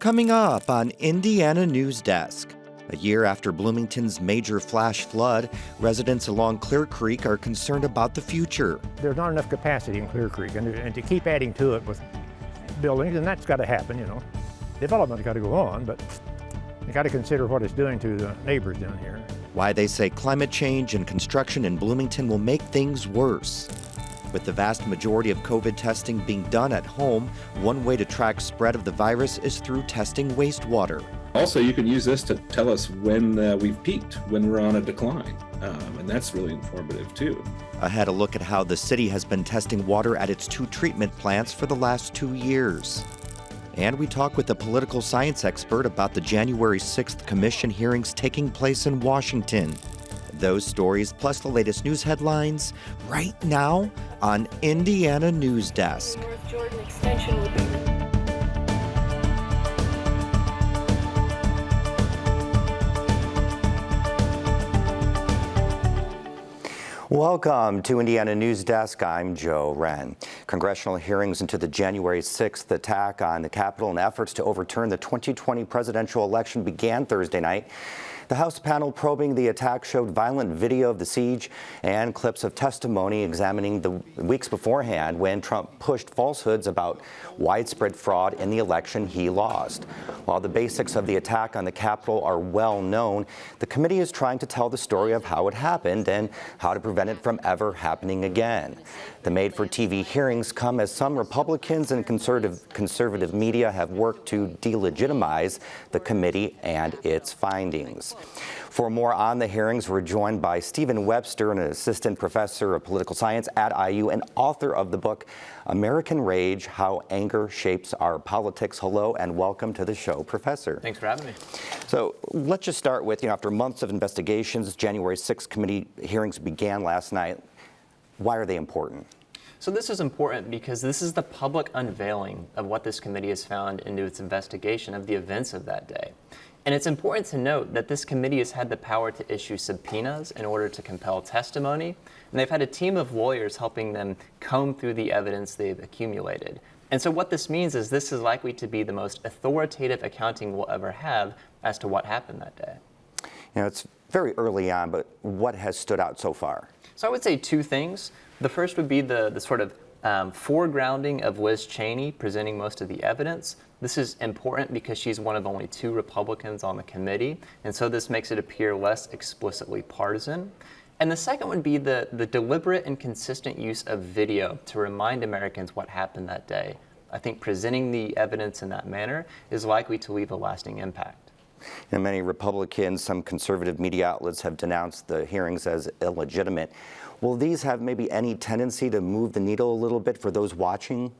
Coming up on Indiana Newsdesk. A year after Bloomington's major flash flood, residents along Clear Creek are concerned about the future. There's not enough capacity in Clear Creek, and to keep adding to it with buildings, and that's got to happen, Development's got to go on, but you got to consider what it's doing to the neighbors down here. Why they say climate change and construction in Bloomington will make things worse. With the vast majority of COVID testing being done at home, one way to track spread of the virus is through testing wastewater. Also, you can use this to tell us when we've peaked, when we're on a decline, and that's really informative too. Ahead, a look at how the city has been testing water at its 2 treatment plants for the last 2 years. And we talk with a political science expert about the January 6th commission hearings taking place in Washington. Those stories, plus the latest news headlines, right now on Indiana Newsdesk. North Jordan Extension will be... Welcome to Indiana Newsdesk. I'm Joe Wren. Congressional hearings into the January 6th attack on the Capitol and efforts to overturn the 2020 presidential election began Thursday night. The House panel probing the attack showed violent video of the siege and clips of testimony examining the weeks beforehand when Trump pushed falsehoods about widespread fraud in the election he lost. While the basics of the attack on the Capitol are well known, the committee is trying to tell the story of how it happened and how to prevent it from ever happening again. The made-for-TV hearings come as some Republicans and conservative media have worked to delegitimize the committee and its findings. For more on the hearings, we're joined by Stephen Webster, an assistant professor of political science at IU and author of the book American Rage: How Anger Shapes Our Politics. Hello and welcome to the show, Professor. Thanks for having me. So let's just start with, after months of investigations, January 6th committee hearings began last night. Why are they important? So this is important because this is the public unveiling of what this committee has found into its investigation of the events of that day. And it's important to note that this committee has had the power to issue subpoenas in order to compel testimony, and they've had a team of lawyers helping them comb through the evidence they've accumulated. And so what this means is this is likely to be the most authoritative accounting we'll ever have as to what happened that day. It's very early on, but what has stood out so far? So I would say 2 things. The first would be the sort of foregrounding of Liz Cheney presenting most of the evidence. This is important because she's one of only 2 Republicans on the committee, and so this makes it appear less explicitly partisan. And the second would be the deliberate and consistent use of video to remind Americans what happened that day. I think presenting the evidence in that manner is likely to leave a lasting impact. And many Republicans, some conservative media outlets have denounced the hearings as illegitimate. Will these have maybe any tendency to move the needle a little bit for those watching?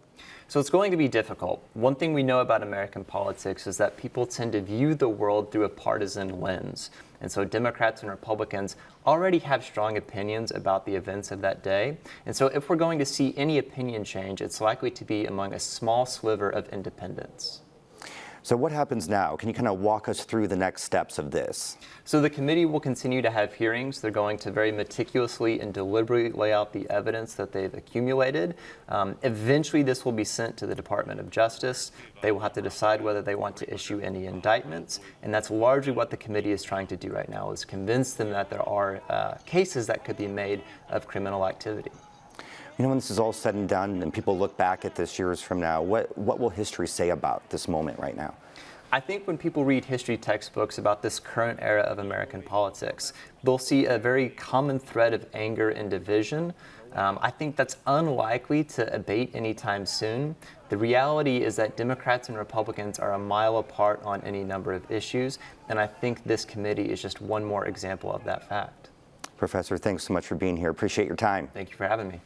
So it's going to be difficult. One thing we know about American politics is that people tend to view the world through a partisan lens. And so Democrats and Republicans already have strong opinions about the events of that day. And so if we're going to see any opinion change, it's likely to be among a small sliver of independents. So what happens now? Can you kind of walk us through the next steps of this? So the committee will continue to have hearings. They're going to very meticulously and deliberately lay out the evidence that they've accumulated. Eventually, this will be sent to the Department of Justice. They will have to decide whether they want to issue any indictments. And that's largely what the committee is trying to do right now, is convince them that there are cases that could be made of criminal activity. When this is all said and done and people look back at this years from now, what will history say about this moment right now? I think when people read history textbooks about this current era of American politics, they'll see a very common thread of anger and division. I think that's unlikely to abate anytime soon. The reality is that Democrats and Republicans are a mile apart on any number of issues, and I think this committee is just one more example of that fact. Professor, thanks so much for being here. Appreciate your time. Thank you for having me.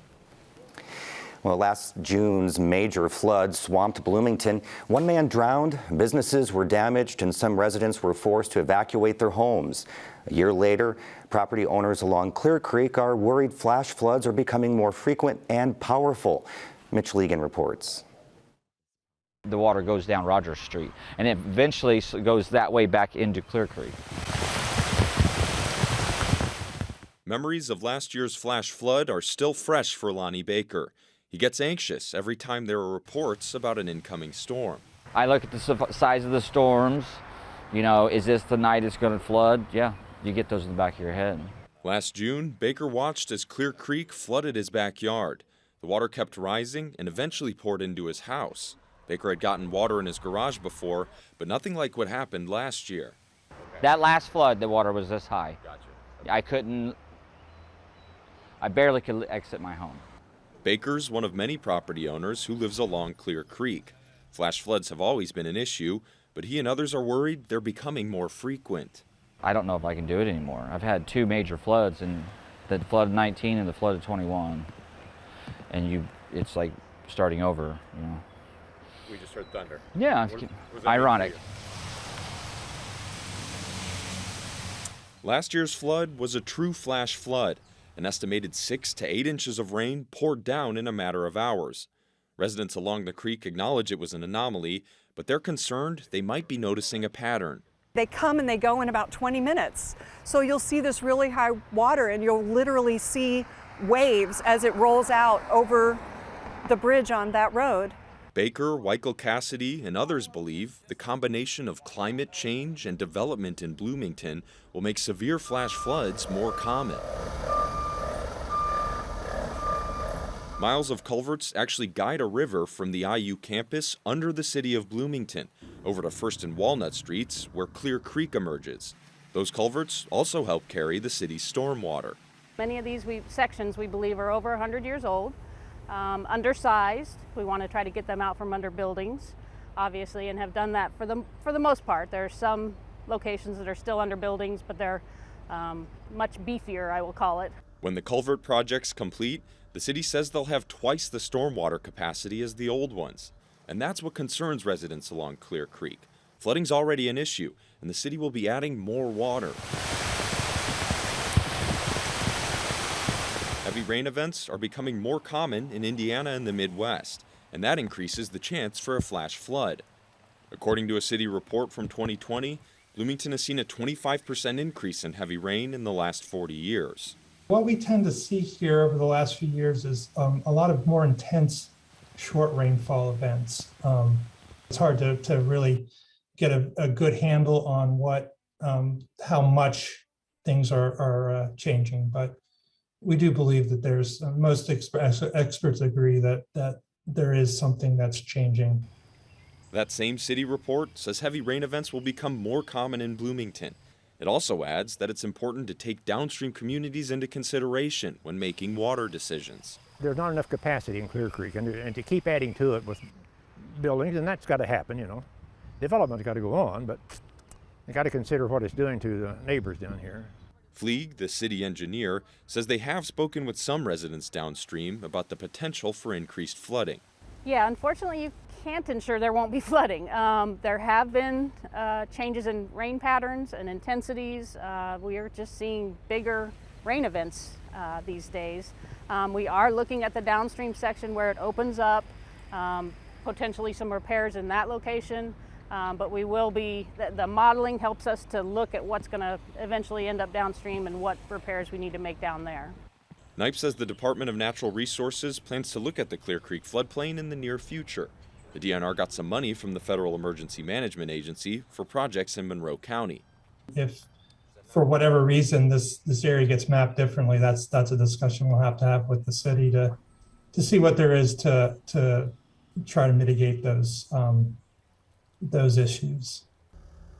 Well, last June's major flood swamped Bloomington. One man drowned, businesses were damaged, and some residents were forced to evacuate their homes. A year later, property owners along Clear Creek are worried flash floods are becoming more frequent and powerful. Mitch Legan reports. The water goes down Rogers Street, and it eventually goes that way back into Clear Creek. Memories of last year's flash flood are still fresh for Lonnie Baker. He gets anxious every time there are reports about an incoming storm. I look at the size of the storms. You know, is this the night it's going to flood? Yeah, you get those in the back of your head. Last June, Baker watched as Clear Creek flooded his backyard. The water kept rising and eventually poured into his house. Baker had gotten water in his garage before, but nothing like what happened last year. That last flood, the water was this high. I barely could exit my home. Baker's one of many property owners who lives along Clear Creek. Flash floods have always been an issue, but he and others are worried they're becoming more frequent. I don't know if I can do it anymore. I've had 2 major floods, and the flood of 19 and the flood of 21. And it's like starting over, you know. We just heard thunder. Yeah, it's ironic. Last year's flood was a true flash flood. An estimated 6 to 8 inches of rain poured down in a matter of hours. Residents along the creek acknowledge it was an anomaly, but they're concerned they might be noticing a pattern. They come and they go in about 20 minutes. So you'll see this really high water and you'll literally see waves as it rolls out over the bridge on that road. Baker, Weichel Cassidy, and others believe the combination of climate change and development in Bloomington will make severe flash floods more common. Miles of culverts actually guide a river from the IU campus under the city of Bloomington over to First and Walnut Streets, where Clear Creek emerges. Those culverts also help carry the city's stormwater. Many of these sections we believe are over 100 years old, undersized. We want to try to get them out from under buildings, obviously, and have done that for the most part. There are some locations that are still under buildings, but they're much beefier, I will call it. When the culvert project's complete, the city says they'll have twice the stormwater capacity as the old ones. And that's what concerns residents along Clear Creek. Flooding's already an issue, and the city will be adding more water. Heavy rain events are becoming more common in Indiana and the Midwest, and that increases the chance for a flash flood. According to a city report from 2020, Bloomington has seen a 25% increase in heavy rain in the last 40 years. What we tend to see here over the last few years is a lot of more intense short rainfall events. It's hard to really get a good handle on how much things are changing, but we do believe that there's most experts agree that there is something that's changing. That same city report says heavy rain events will become more common in Bloomington. It also adds that it's important to take downstream communities into consideration when making water decisions. There's not enough capacity in Clear Creek, and to keep adding to it with buildings, and that's got to happen, you know. Development's got to go on, but you got to consider what it's doing to the neighbors down here. Fleeg, the city engineer, says they have spoken with some residents downstream about the potential for increased flooding. Yeah, unfortunately, you can't ensure there won't be flooding. There have been changes in rain patterns and intensities. We are just seeing bigger rain events these days. We are looking at the downstream section where it opens up, potentially some repairs in that location. But we will be, the modeling helps us to look at what's going to eventually end up downstream and what repairs we need to make down there. Knipe says the Department of Natural Resources plans to look at the Clear Creek floodplain in the near future. The DNR got some money from the Federal Emergency Management Agency for projects in Monroe County. If for whatever reason this area gets mapped differently, that's a discussion we'll have to have with the city to see what there is to try to mitigate those issues.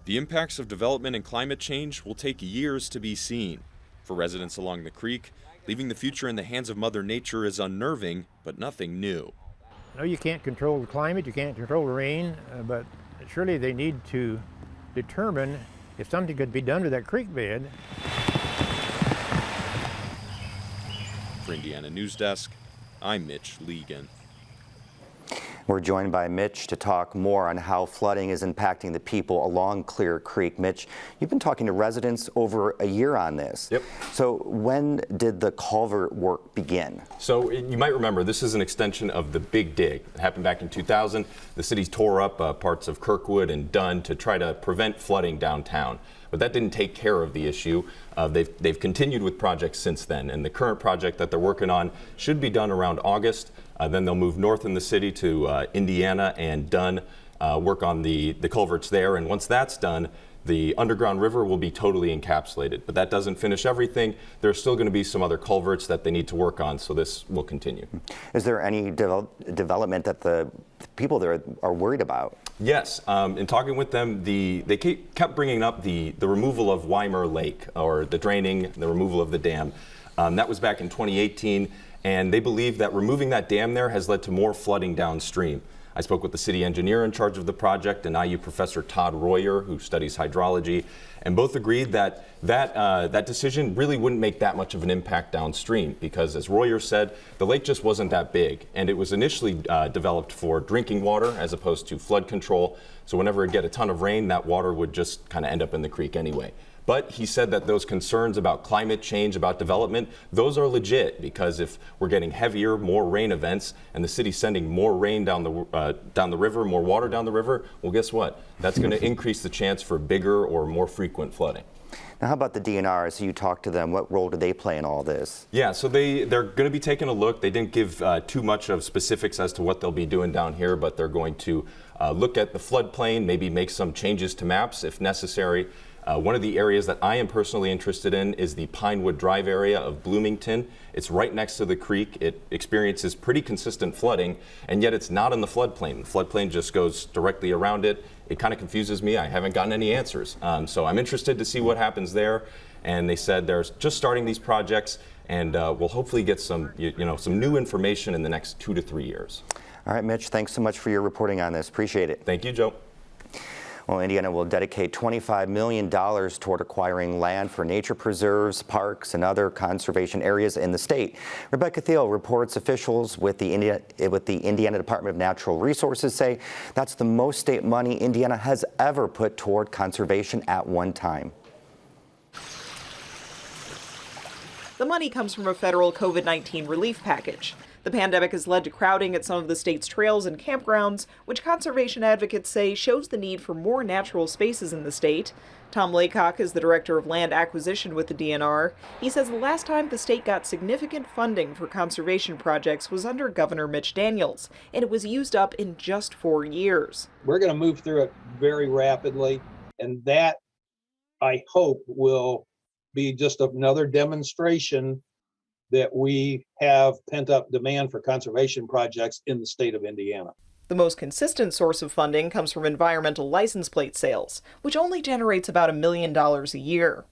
The impacts of development and climate change will take years to be seen. For residents along the creek, leaving the future in the hands of Mother Nature is unnerving, but nothing new. No, you can't control the climate, you can't control the rain, but surely they need to determine if something could be done to that creek bed. For Indiana Newsdesk, I'm Mitch Legan. We're joined by Mitch to talk more on how flooding is impacting the people along Clear Creek. Mitch, you've been talking to residents over a year on this. Yep. So when did the culvert work begin? So you might remember this is an extension of the Big Dig. It happened back in 2000. The city tore up parts of Kirkwood and Dunn to try to prevent flooding downtown. But that didn't take care of the issue. They've continued with projects since then, and the current project that they're working on should be done around August. Then they'll move north in the city to Indiana and Dunn. work on the culverts there. And once that's done, the underground river will be totally encapsulated. But that doesn't finish everything. There's still going to be some other culverts that they need to work on, so this will continue. Is there any development that the people there are worried about? Yes. In talking with them, they kept bringing up the removal of Weimer Lake, or the draining, the removal of the dam. That was back in 2018, and they believe that removing that dam there has led to more flooding downstream. I spoke with the city engineer in charge of the project and IU professor Todd Royer, who studies hydrology, and both agreed that that decision really wouldn't make that much of an impact downstream because, as Royer said, the lake just wasn't that big, and it was initially developed for drinking water as opposed to flood control. So whenever it get a ton of rain, that water would just kind of end up in the creek anyway. But he said that those concerns about climate change, about development, those are legit because if we're getting heavier, more rain events, and the city's sending more rain down the river, more water down the river, well, guess what? That's going to increase the chance for bigger or more frequent flooding. Now, how about the DNR? So you talked to them. What role do they play in all this? Yeah, so they're going to be taking a look. They didn't give too much of specifics as to what they'll be doing down here, but they're going to look at the floodplain, maybe make some changes to maps if necessary. One of the areas that I am personally interested in is the Pinewood Drive area of Bloomington. It's right next to the creek. It experiences pretty consistent flooding, and yet it's not in the floodplain. The floodplain just goes directly around it. It kind of confuses me. I haven't gotten any answers. So I'm interested to see what happens there. And they said they're just starting these projects, and we'll hopefully get some new information in the next 2 to 3 years. All right, Mitch, thanks so much for your reporting on this. Appreciate it. Thank you, Joe. Well, Indiana will dedicate $25 million toward acquiring land for nature preserves, parks, and other conservation areas in the state. Rebecca Thiel reports officials with the Indiana Department of Natural Resources say that's the most state money Indiana has ever put toward conservation at one time. The money comes from a federal COVID-19 relief package. The pandemic has led to crowding at some of the state's trails and campgrounds, which conservation advocates say shows the need for more natural spaces in the state. Tom Laycock is the director of land acquisition with the DNR. He says the last time the state got significant funding for conservation projects was under Governor Mitch Daniels, and it was used up in just 4 years. We're going to move through it very rapidly, and that, I hope, will be just another demonstration that we have pent-up demand for conservation projects in the state of Indiana. The most consistent source of funding comes from environmental license plate sales, which only generates about $1 million a year.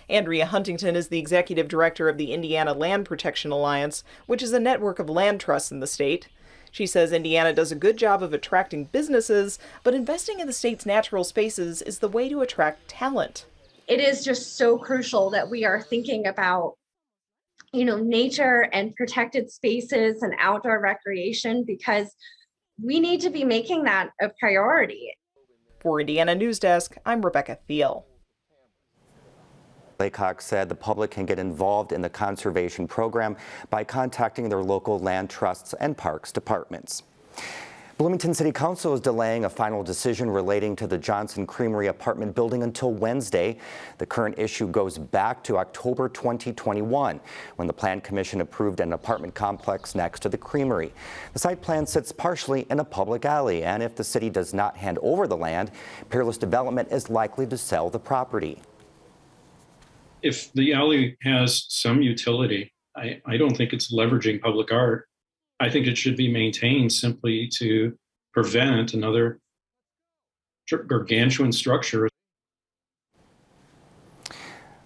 Andrea Huntington is the executive director of the Indiana Land Protection Alliance, which is a network of land trusts in the state. She says Indiana does a good job of attracting businesses, but investing in the state's natural spaces is the way to attract talent. It is just so crucial that we are thinking about nature and protected spaces and outdoor recreation, because we need to be making that a priority. For Indiana Newsdesk, I'm Rebecca Thiel. Laycock said the public can get involved in the conservation program by contacting their local land trusts and parks departments. Bloomington City Council is delaying a final decision relating to the Johnson Creamery apartment building until Wednesday. The current issue goes back to October 2021, when the Plan Commission approved an apartment complex next to the creamery. The site plan sits partially in a public alley, and if the city does not hand over the land, Peerless Development is likely to sell the property. If the alley has some utility, I don't think it's leveraging public art. I think it should be maintained simply to prevent another gargantuan structure.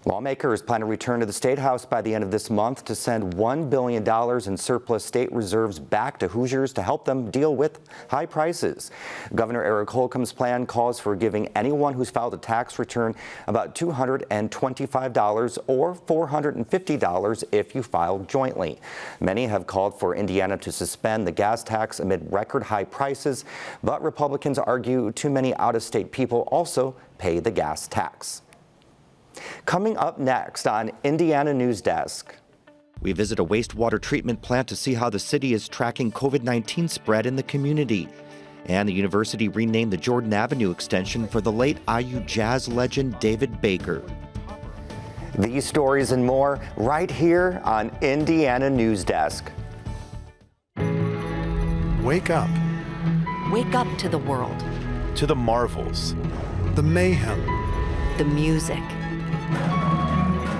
Lawmakers plan to return to the State House by the end of this month to send $1 billion in surplus state reserves back to Hoosiers to help them deal with high prices. Governor Eric Holcomb's plan calls for giving anyone who's filed a tax return about $225 or $450 if you file jointly. Many have called for Indiana to suspend the gas tax amid record high prices, but Republicans argue too many out-of-state people also pay the gas tax. Coming up next on Indiana Newsdesk. We visit a wastewater treatment plant to see how the city is tracking COVID-19 spread in the community. And the university renamed the Jordan Avenue extension for the late IU jazz legend David Baker. These stories and more right here on Indiana Newsdesk. Wake up. Wake up to the world. to the marvels, the mayhem, the music.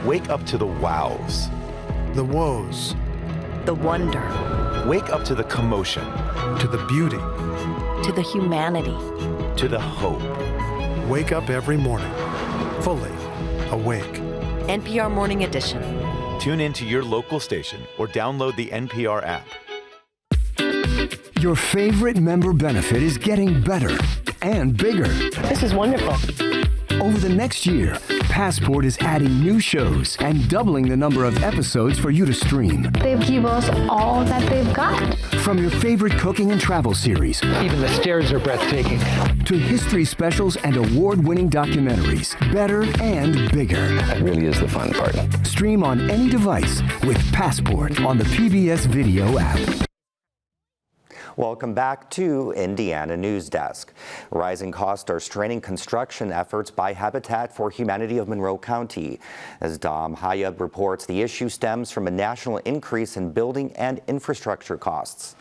Wake up to the wows, the woes, the wonder. Wake up to the commotion, to the beauty, to the humanity, to the hope. Wake up every morning, fully awake. NPR Morning Edition. Tune in to your local station or download the NPR app. Your favorite member benefit is getting better and bigger. This is wonderful. Over the next year, Passport is adding new shows and doubling the number of episodes for you to stream. They give us all that they've got. From your favorite cooking and travel series. Even the stairs are breathtaking. To history specials and award-winning documentaries. Better and bigger. That really is the fun part. Stream on any device with Passport on the PBS Video app. Welcome back to Indiana Newsdesk. Rising costs are straining construction efforts by Habitat for Humanity of Monroe County. As Dom Hayab reports, the issue stems from a national increase in building and infrastructure costs.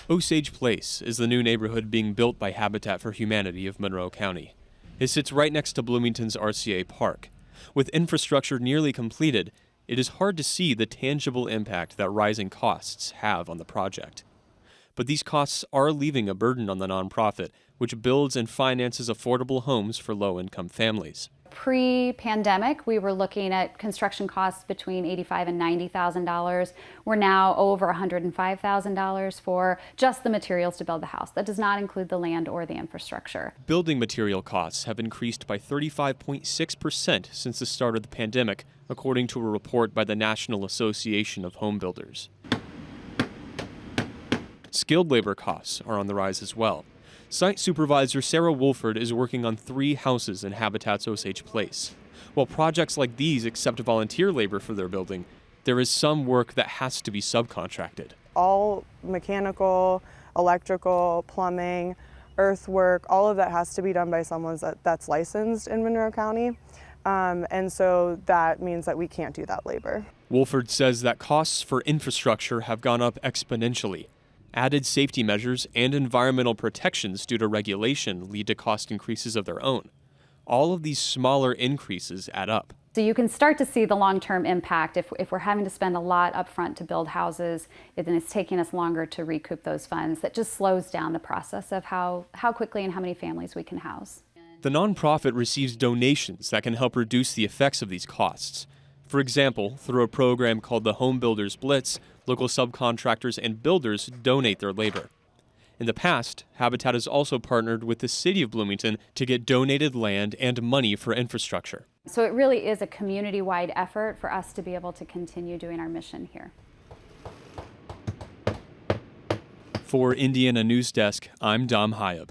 Osage Place is the new neighborhood being built by Habitat for Humanity of Monroe County. It sits right next to Bloomington's RCA Park. With infrastructure nearly completed, it is hard to see the tangible impact that rising costs have on the project. But these costs are leaving a burden on the nonprofit, which builds and finances affordable homes for low-income families. Pre-pandemic, we were looking at construction costs between $85,000 and $90,000. We're now over $105,000 for just the materials to build the house. That does not include the land or the infrastructure. Building material costs have increased by 35.6% since the start of the pandemic, according to a report by the National Association of Home Builders. Skilled labor costs are on the rise as well. Site supervisor Sarah Wolford is working on 3 houses in Habitat's Osage Place. While projects like these accept volunteer labor for their building, there is some work that has to be subcontracted. All mechanical, electrical, plumbing, earthwork, all of that has to be done by someone that's licensed in Monroe County. And so that means that we can't do that labor. Wolford says that costs for infrastructure have gone up exponentially. Added safety measures and environmental protections due to regulation lead to cost increases of their own. All of these smaller increases add up. So you can start to see the long-term impact. If we're having to spend a lot up front to build houses, then it's taking us longer to recoup those funds. That just slows down the process of how quickly and how many families we can house. The nonprofit receives donations that can help reduce the effects of these costs. For example, through a program called the Home Builders Blitz, local subcontractors and builders donate their labor. In the past, Habitat has also partnered with the city of Bloomington to get donated land and money for infrastructure. So it really is a community-wide effort for us to be able to continue doing our mission here. For Indiana Newsdesk, I'm Dom Hayab.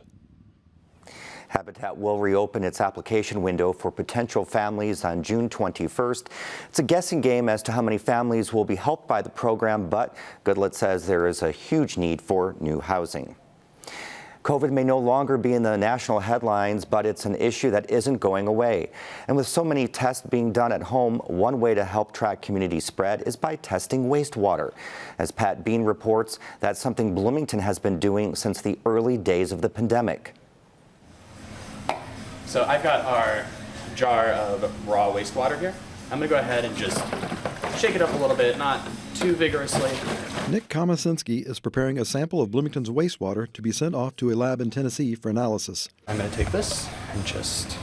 Habitat will reopen its application window for potential families on June 21st. It's a guessing game as to how many families will be helped by the program, but Goodlett says there is a huge need for new housing. COVID may no longer be in the national headlines, but it's an issue that isn't going away. And with so many tests being done at home, one way to help track community spread is by testing wastewater. As Pat Bean reports, that's something Bloomington has been doing since the early days of the pandemic. So I've got our jar of raw wastewater here. I'm gonna go ahead and just shake it up a little bit, not too vigorously. Nick Komasinski is preparing a sample of Bloomington's wastewater to be sent off to a lab in Tennessee for analysis. I'm gonna take this and just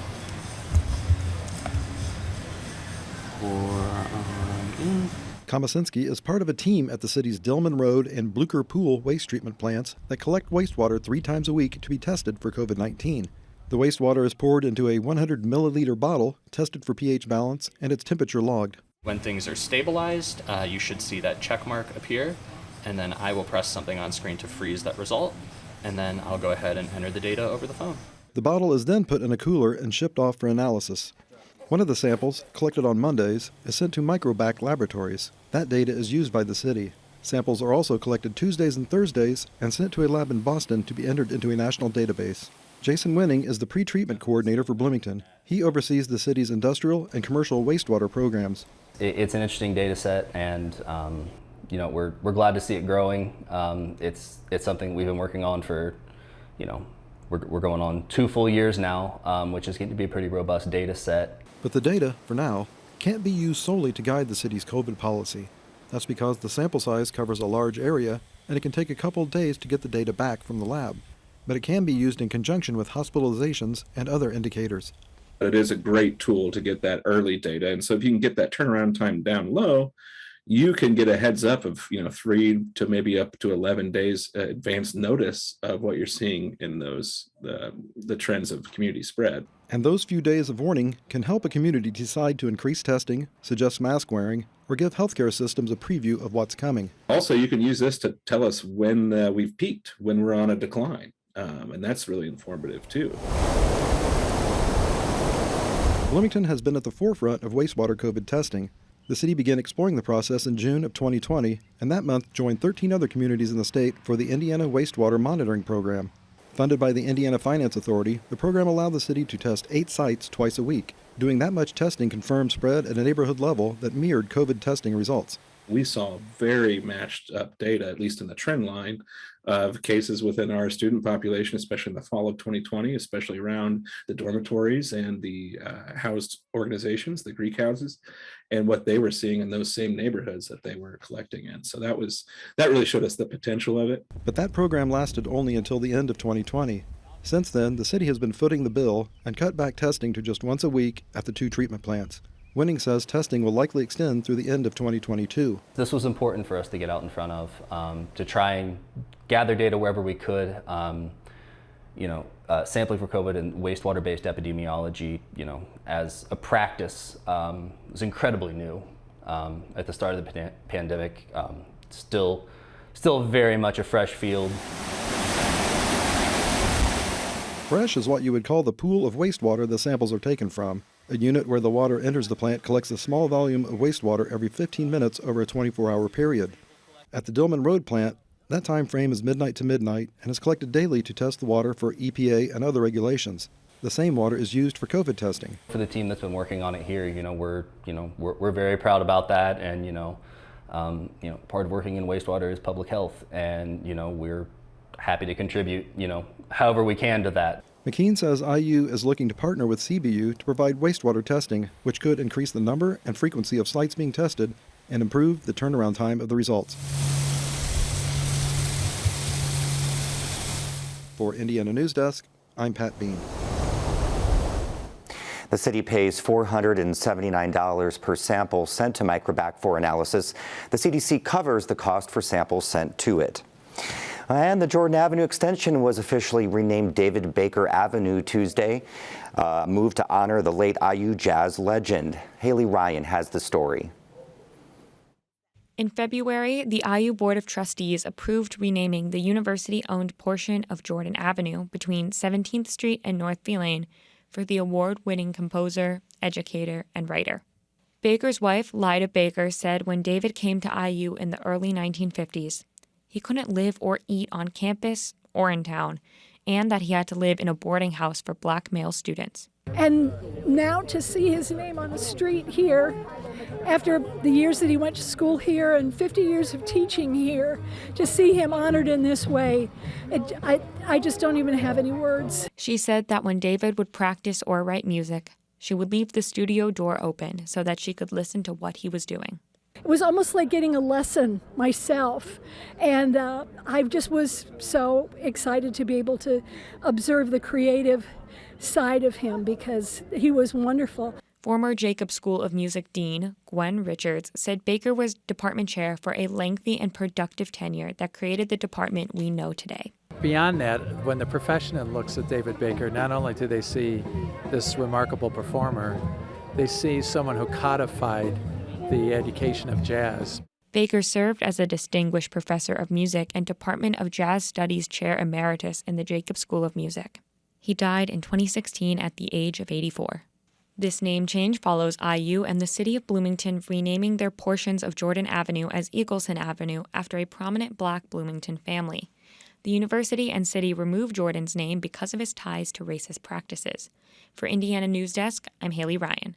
pour on in. Komasinski is part of a team at the city's Dillman Road and Blucher Pool waste treatment plants that collect wastewater 3 times a week to be tested for COVID-19. The wastewater is poured into a 100 milliliter bottle, tested for pH balance, and its temperature logged. When things are stabilized, you should see that check mark appear, and then I will press something on screen to freeze that result, and then I'll go ahead and enter the data over the phone. The bottle is then put in a cooler and shipped off for analysis. One of the samples, collected on Mondays, is sent to Microbac Laboratories. That data is used by the city. Samples are also collected Tuesdays and Thursdays and sent to a lab in Boston to be entered into a national database. Jason Winning is the pre-treatment coordinator for Bloomington. He oversees the city's industrial and commercial wastewater programs. It's an interesting data set, and we're glad to see it growing. It's something we've been working on for, we're going on 2 full years now, which is going to be a pretty robust data set. But the data, for now, can't be used solely to guide the city's COVID policy. That's because the sample size covers a large area, and it can take a couple days to get the data back from the lab. But it can be used in conjunction with hospitalizations and other indicators. It is a great tool to get that early data. And so if you can get that turnaround time down low, you can get a heads up of 3 to maybe up to 11 days advance notice of what you're seeing in those the trends of community spread. And those few days of warning can help a community decide to increase testing, suggest mask wearing, or give healthcare systems a preview of what's coming. Also, you can use this to tell us when we've peaked, when we're on a decline, and that's really informative too. Bloomington has been at the forefront of wastewater COVID testing. The city began exploring the process in June of 2020, and that month joined 13 other communities in the state for the Indiana Wastewater Monitoring Program. Funded by the Indiana Finance Authority, the program allowed the city to test 8 sites twice a week. Doing that much testing confirmed spread at a neighborhood level that mirrored COVID testing results. We saw very matched up data, at least in the trend line, of cases within our student population, especially in the fall of 2020, especially around the dormitories and the housed organizations, the Greek houses, and what they were seeing in those same neighborhoods that they were collecting in. So that really showed us the potential of it. But that program lasted only until the end of 2020. Since then, the city has been footing the bill and cut back testing to just once a week at the 2 treatment plants. Winning says testing will likely extend through the end of 2022. This was important for us to get out in front of, to try and gather data wherever we could. Sampling for COVID and wastewater-based epidemiology, as a practice, was incredibly new at the start of the pandemic. Still very much a fresh field. Fresh is what you would call the pool of wastewater the samples are taken from. A unit where the water enters the plant collects a small volume of wastewater every 15 minutes over a 24-hour period. At the Dillman Road plant, that time frame is midnight to midnight and is collected daily to test the water for EPA and other regulations. The same water is used for COVID testing. For the team that's been working on it here, we're very proud about that, and part of working in wastewater is public health, and we're happy to contribute, however we can to that. McKean says IU is looking to partner with CBU to provide wastewater testing, which could increase the number and frequency of sites being tested and improve the turnaround time of the results. For Indiana Newsdesk, I'm Pat Bean. The city pays $479 per sample sent to Microbac for analysis. The CDC covers the cost for samples sent to it. And the Jordan Avenue extension was officially renamed David Baker Avenue Tuesday, a move to honor the late IU jazz legend. Haley Ryan has the story. In February, the IU Board of Trustees approved renaming the university-owned portion of Jordan Avenue between 17th Street and North V Lane for the award-winning composer, educator, and writer. Baker's wife, Lyda Baker, said when David came to IU in the early 1950s, he couldn't live or eat on campus or in town, and that he had to live in a boarding house for Black male students. And now to see his name on the street here, after the years that he went to school here and 50 years of teaching here, to see him honored in this way, I just don't even have any words. She said that when David would practice or write music, she would leave the studio door open so that she could listen to what he was doing. It was almost like getting a lesson myself, and I just was so excited to be able to observe the creative side of him because he was wonderful. Former Jacobs School of Music Dean Gwen Richards said Baker was department chair for a lengthy and productive tenure that created the department we know today. Beyond that, when the profession looks at David Baker, not only do they see this remarkable performer, they see someone who codified the education of jazz. Baker served as a distinguished professor of music and Department of Jazz Studies Chair Emeritus in the Jacobs School of Music. He died in 2016 at the age of 84. This name change follows IU and the city of Bloomington renaming their portions of Jordan Avenue as Eagleson Avenue after a prominent Black Bloomington family. The university and city removed Jordan's name because of his ties to racist practices. For Indiana Newsdesk, I'm Haley Ryan.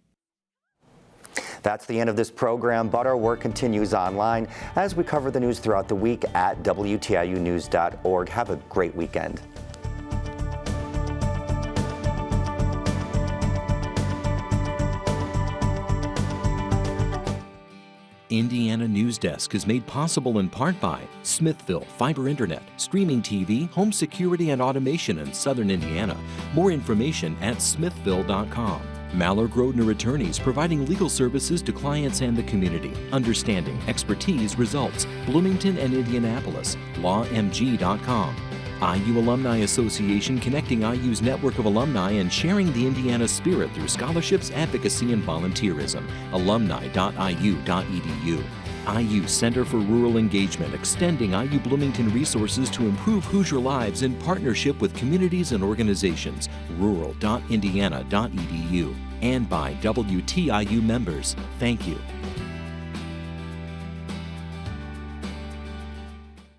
That's the end of this program, but our work continues online as we cover the news throughout the week at WTIUnews.org. Have a great weekend. Indiana Newsdesk is made possible in part by Smithville Fiber Internet, streaming TV, home security and automation in Southern Indiana. More information at smithville.com. Mallard Grodner Attorneys, providing legal services to clients and the community. Understanding, expertise, results. Bloomington and Indianapolis. lawmg.com. IU Alumni Association, connecting IU's network of alumni and sharing the Indiana spirit through scholarships, advocacy, and volunteerism. alumni.iu.edu. IU Center for Rural Engagement, extending IU Bloomington resources to improve Hoosier lives in partnership with communities and organizations. rural.indiana.edu. And by WTIU members. Thank you.